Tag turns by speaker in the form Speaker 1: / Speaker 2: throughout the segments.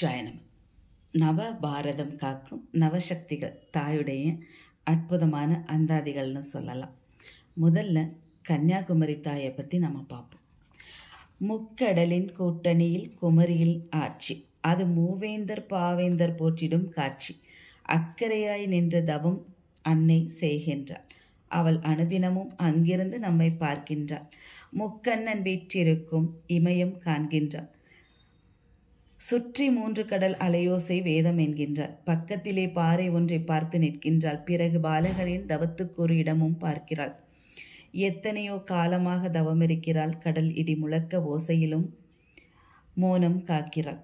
Speaker 1: நமச்சிவாயனம். நவ பாரதம் காக்கும் நவசக்திகள் தாயுடைய அற்புதமான அந்தாதிகள்னு சொல்லலாம். முதல்ல கன்னியாகுமரி தாயை பற்றி நம்ம பார்ப்போம். முக்கடலின் கூட்டணியில் குமரியில் ஆட்சி, அது மூவேந்தர் பாவேந்தர் போற்றிடும் காட்சி. அக்கறையாய் நின்ற தவம் அன்னை செய்கின்றாள், அவள் அனுதினமும் அங்கிருந்து நம்மை பார்க்கின்றாள். முக்கண்ணன் வீற்றிருக்கும் இமயம் காண்கின்றாள். சுற்றி 3 கடல் அலையோசை வேதம் என்கின்றாள். பக்கத்திலே பாறை ஒன்றை பார்த்து நிற்கின்றாள். பிறகு பாலகனின் தவத்துக்கு ஒரு இடமும் பார்க்கிறாள். எத்தனையோ காலமாக தவமிருக்கிறாள். கடல் இடி முழக்க ஓசையிலும் மோனம் காக்கிறாள்.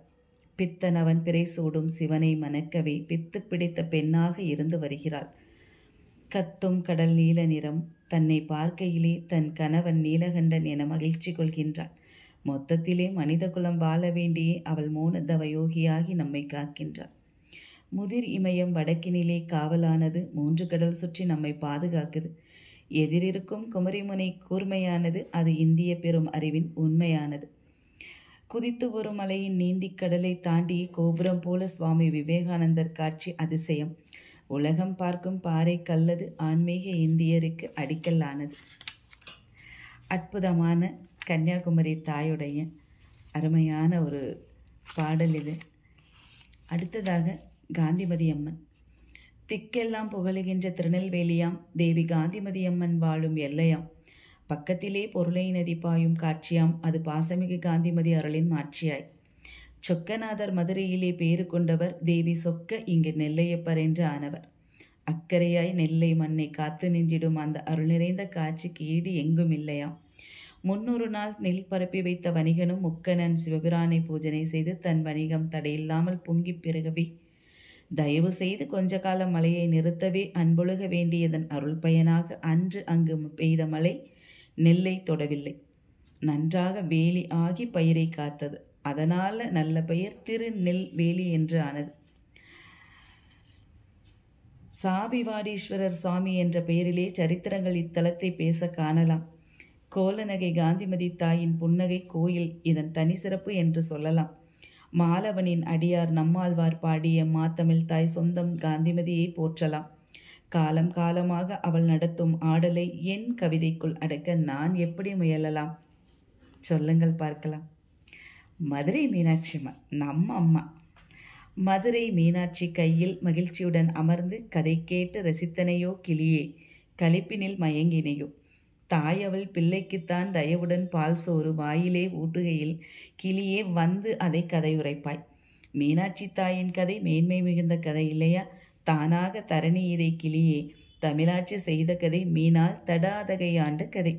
Speaker 1: பித்தனவன் பிறை சூடும் சிவனை மணக்கவே பித்து பிடித்த பெண்ணாக இருந்து வருகிறாள். கத்தும் கடல் நீல நிறம், தன்னை பார்க்கையிலே தன் கணவன் நீலகண்டன் என மகிழ்ச்சி கொள்கின்றாள். மொத்தத்திலே மனித குலம் வாழ வேண்டியே அவள் மோன தவயோகியாகி நம்மை காக்கின்றாள். முதிர் இமயம் வடக்கினிலே காவலானது, 3 கடல் சுற்றி நம்மை பாதுகாக்குது. எதிரிருக்கும் குமரிமுனை கூர்மையானது, அது இந்திய பெரும் அறிவின் உண்மையானது. குதித்து ஒரு மலையின் நீந்தி கடலை தாண்டி கோபுரம் போல சுவாமி விவேகானந்தர் காட்சி அதிசயம். உலகம் பார்க்கும் பாறை கல்லது, ஆன்மீக இந்தியருக்கு அடிக்கல்லானது. அற்புதமான கன்னியாகுமரி தாயுடைய அருமையான ஒரு பாடல் இது. அடுத்ததாக காந்திமதி அம்மன். திக்கெல்லாம் புகழுகின்ற திருநெல்வேலியாம், தேவி காந்திமதி அம்மன் வாழும் எல்லையாம். பக்கத்திலே பொருளை நதி பாயும் காட்சியாம், அது பாசமிகு காந்திமதி அருளின் மாட்சியாய். சொக்கநாதர் மதுரையிலே பேறு கொண்டவர், தேவி சொக்க இங்கு நெல்லையப்பர் என்று ஆனவர். அக்கறையாய் நெல்லை மண்ணை காத்து நின்றிடும் அந்த அருள் நிறைந்த காட்சிக்கு ஈடு எங்கும் இல்லையாம். 300 நாள் நெல் பரப்பி வைத்த வணிகனும் முக்கணன் சிவபிரானை பூஜனை செய்து தன் வணிகம் தடையில்லாமல் பொங்கி பெருகவே, தயவு செய்து கொஞ்ச காலம் மழையை நிறுத்தவே அன்பொழுக வேண்டியதன் அருள் பயனாக அன்று அங்கு பெய்த மழை நெல்லை தொடவில்லை. நன்றாக வேலி ஆகி பயிரை காத்தது. அதனால நல்ல பெயர் திருநெல் வேலி என்று ஆனது. சாபிவாடீஸ்வரர் சுவாமி என்ற பெயரிலே சரித்திரங்கள் இத்தலத்தை பேச காணலாம். கோலநகை காந்திமதி தாயின் புன்னகை கோயில் இதன் தனி சிறப்பு என்று சொல்லலாம். மாலவனின் அடியார் நம்மாழ்வார் பாடிய மாத்தமிழ் தாய் சொந்தம் காந்திமதியை போற்றலாம். காலம் காலமாக அவள் நடத்தும் ஆடலை என் கவிதைக்குள் அடக்க நான் எப்படி முயலலாம்? சொல்லுங்கள் பார்க்கலாம். மதுரை மீனாட்சி நம்ம அம்மா. மதுரை மீனாட்சி கையில் மகிழ்ச்சியுடன் அமர்ந்து கதை கேட்டு ரசித்தனையோ கிளியே, கலிப்பினில் மயங்கினையோ. தாய் அவள் பிள்ளைக்குத்தான் தயவுடன் பால் சோறு வாயிலே ஊட்டுகையில் கிளியே வந்து அதை கதை உரைப்பாய். மீனாட்சி தாயின் கதை மேன்மை மிகுந்த கதை இல்லையா? தானாக தரணி இதை கிளியே, தமிழாட்சி செய்த கதை மீனால் தடாதகையாண்டு கதை.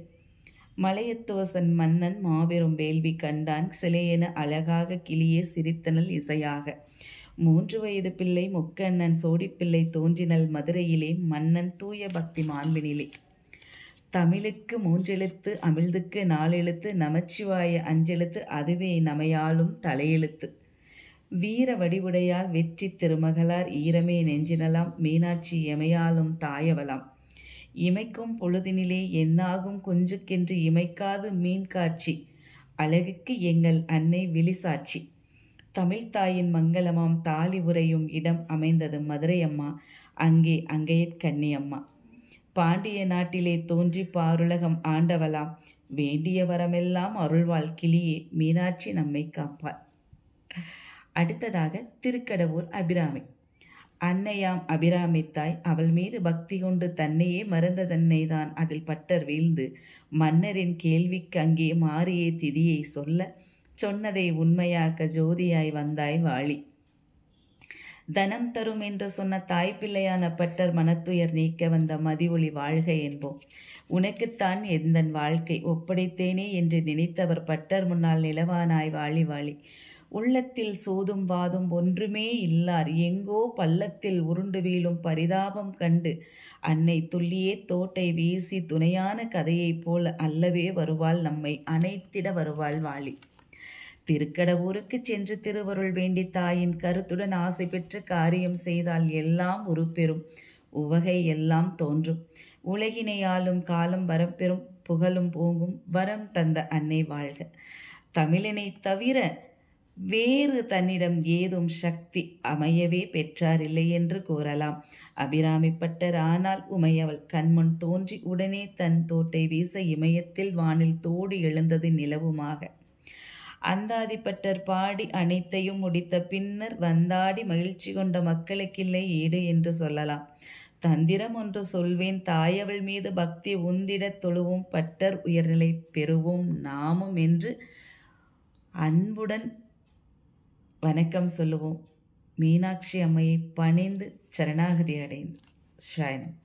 Speaker 1: மலையத்துவசன் மன்னன் மாபெரும் வேள்வி கண்டான், சிலையென அழகாக கிளியே சிரித்தனல் இசையாக. 3 வயது பிள்ளை முக்கண்ணன் சோடிப்பிள்ளை தோன்றினல் மதுரையிலே, மன்னன் தூய பக்தி மாண்பினிலே. தமிழுக்கு 3 எழுத்து, அமிழ்துக்கு 4 எழுத்து, நமச்சிவாய 5 எழுத்து, அதுவே நமையாலும் தலையெழுத்து. வீர வடிவுடையால் வெற்றி திருமகளார், ஈரமே நெஞ்சினலாம் மீனாட்சி எமையாலும் தாயவலாம். இமைக்கும் பொழுதினிலே என்னாகும் குஞ்சுக்கென்று இமைக்காது மீன் காட்சி, அழகுக்கு எங்கள் அன்னை விழிசாட்சி. தமிழ்த்தாயின் மங்களமாம் தாலி உரையும் இடம் அமைந்தது மதுரை அம்மா, அங்கே அங்கையற்கன்னியம்மா. பாண்டிய நாட்டிலே தோன்றி பாருலகம் ஆண்டவலாம், வேண்டிய வரமெல்லாம் அருள்வாள் கிளியே, மீனாட்சி நம்மை காப்பாள். அடுத்ததாக திருக்கடவூர் அபிராமி. அன்னையாம் அபிராமி தாய், அவள் மீது பக்தி கொண்டு தன்னையே மறந்த தன்னை தான் அதில் பட்டர் வீழ்ந்து மன்னரின் கேள்விக்கு அங்கே மாறியே திதியை சொல்ல, சொன்னதை உண்மையாக்க ஜோதியாய் வந்தாய் வாழி. தனம் தரும் என்று சொன்ன தாய் பிள்ளையான பட்டர் மனத்துயர் நீக்க வந்த மதி ஒளி வாழ்க என்போம். உனக்குத்தான் எந்தன் வாழ்க்கை ஒப்படைத்தேனே என்று நினைத்தவர் பட்டர் முன்னால் நிலவானாய் வாழி வாழி. உள்ளத்தில் சூதும் வாதும் ஒன்றுமே இல்லார், எங்கோ பள்ளத்தில் உருண்டு வீழும் பரிதாபம் கண்டு அன்னை துள்ளியே தோட்டை வீசி துணையான கதையைப் போல அல்லவே வருவாள், நம்மை அணைத்திட வருவாள் வாழி. திருக்கடவூருக்கு சென்று திருவருள் வேண்டி தாயின் கருத்துடன் ஆசை பெற்று காரியம் செய்தால் எல்லாம் உருப்பெறும், உவகை எல்லாம் தோன்றும். உலகினை ஆளும் காலம் வரப்பெறும், புகழும் போங்கும், வரம் தந்த அன்னை வாழ்க. தமிழினை தவிர வேறு தன்னிடம் ஏதும் சக்தி அமையவே பெற்றாரில்லை என்று கூறலாம். அபிராமிப்பட்டர் ஆனால் உமையவள் கண்முன் தோன்றி உடனே தன் தோட்டை வீச இமயத்தில் வானில் தோடி எழுந்தது நிலவுமாக. அந்தாதிப்பட்டர் பாடி அனைத்தையும் முடித்த பின்னர் வந்தாடி மகிழ்ச்சி கொண்ட மக்களுக்கில்லை ஈடு என்று சொல்லலாம். தந்திரம் ஒன்று சொல்வேன், தாயவள் மீது பக்தி உந்திடத் தொழுவோம், பட்டர் உயர்நிலை பெறுவோம் நாமும் என்று அன்புடன் வணக்கம் சொல்லுவோம். மீனாட்சி அம்மையை பணிந்து சரணாகதி அடைந்து ஷாயனம்.